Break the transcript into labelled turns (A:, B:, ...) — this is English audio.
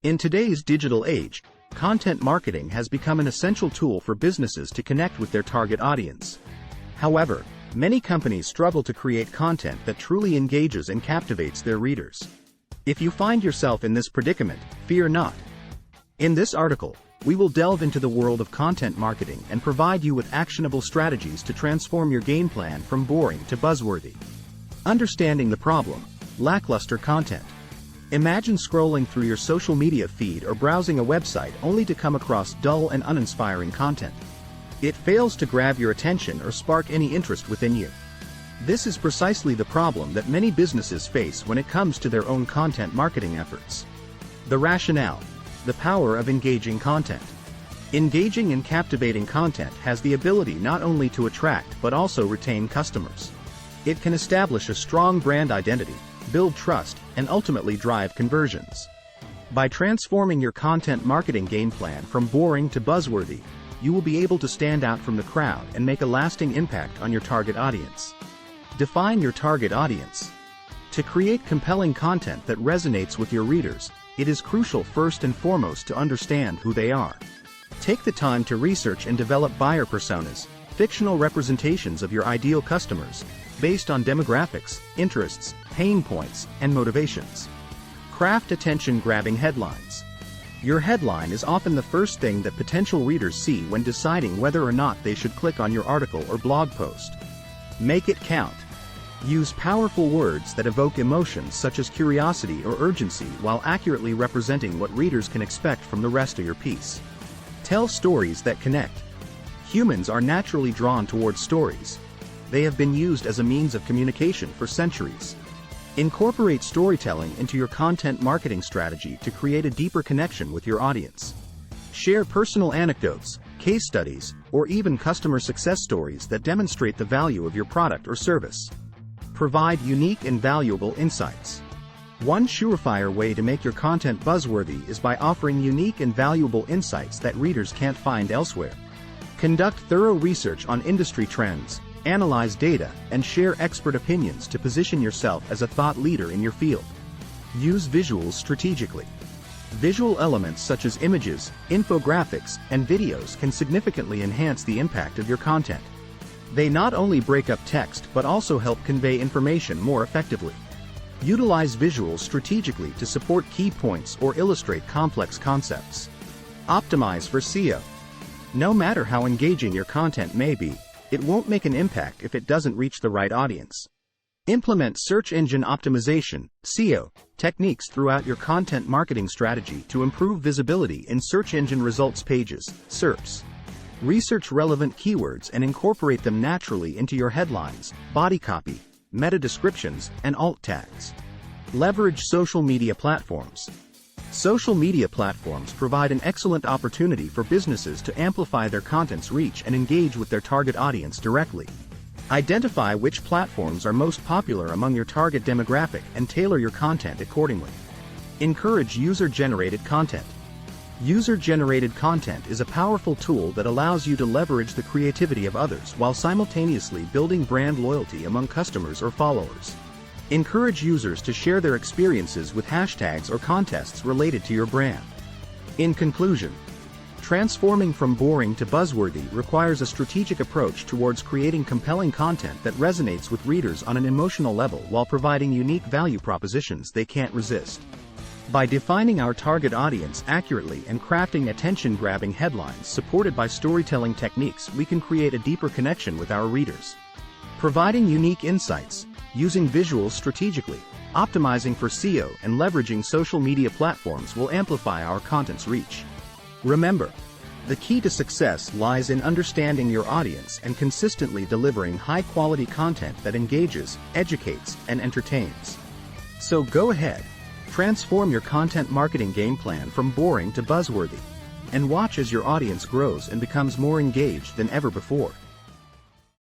A: In today's digital age, content marketing has become an essential tool for businesses to connect with their target audience. However, many companies struggle to create content that truly engages and captivates their readers. If you find yourself in this predicament, fear not. In this article, we will delve into the world of content marketing and provide you with actionable strategies to transform your game plan from boring to buzzworthy. Understanding the problem: lackluster content. Imagine scrolling through your social media feed or browsing a website only to come across dull and uninspiring content. It fails to grab your attention or spark any interest within you. This is precisely the problem that many businesses face when it comes to their own content marketing efforts. The rationale: the power of engaging content. Engaging and captivating content has the ability not only to attract but also retain customers. It can establish a strong brand identity, build trust, and ultimately drive conversions. By transforming your content marketing game plan from boring to buzzworthy, you will be able to stand out from the crowd and make a lasting impact on your target audience. Define your target audience. To create compelling content that resonates with your readers, it is crucial first and foremost to understand who they are. Take the time to research and develop buyer personas, fictional representations of your ideal customers, based on demographics, interests, pain points, and motivations. Craft attention-grabbing headlines. Your headline is often the first thing that potential readers see when deciding whether or not they should click on your article or blog post. Make it count. Use powerful words that evoke emotions such as curiosity or urgency while accurately representing what readers can expect from the rest of your piece. Tell stories that connect. Humans are naturally drawn towards stories. They have been used as a means of communication for centuries. Incorporate storytelling into your content marketing strategy to create a deeper connection with your audience. Share personal anecdotes, case studies, or even customer success stories that demonstrate the value of your product or service. Provide unique and valuable insights. One surefire way to make your content buzzworthy is by offering unique and valuable insights that readers can't find elsewhere. Conduct thorough research on industry trends, analyze data, and share expert opinions to position yourself as a thought leader in your field. Use visuals strategically. Visual elements such as images, infographics, and videos can significantly enhance the impact of your content. They not only break up text but also help convey information more effectively. Utilize visuals strategically to support key points or illustrate complex concepts. Optimize for SEO. No matter how engaging your content may be, it won't make an impact if it doesn't reach the right audience. Implement search engine optimization (SEO) techniques throughout your content marketing strategy to improve visibility in search engine results pages (SERPs). Research relevant keywords and incorporate them naturally into your headlines, body copy, meta descriptions, and alt tags. Leverage social media platforms. Social media platforms provide an excellent opportunity for businesses to amplify their content's reach and engage with their target audience directly. Identify which platforms are most popular among your target demographic and tailor your content accordingly. Encourage user-generated content. User-generated content is a powerful tool that allows you to leverage the creativity of others while simultaneously building brand loyalty among customers or followers. Encourage users to share their experiences with hashtags or contests related to your brand. In conclusion, transforming from boring to buzzworthy requires a strategic approach towards creating compelling content that resonates with readers on an emotional level while providing unique value propositions they can't resist. By defining our target audience accurately and crafting attention-grabbing headlines supported by storytelling techniques, we can create a deeper connection with our readers. Providing unique insights, using visuals strategically, optimizing for SEO, and leveraging social media platforms will amplify our content's reach. Remember, the key to success lies in understanding your audience and consistently delivering high-quality content that engages, educates, and entertains. So go ahead, transform your content marketing game plan from boring to buzzworthy, and watch as your audience grows and becomes more engaged than ever before.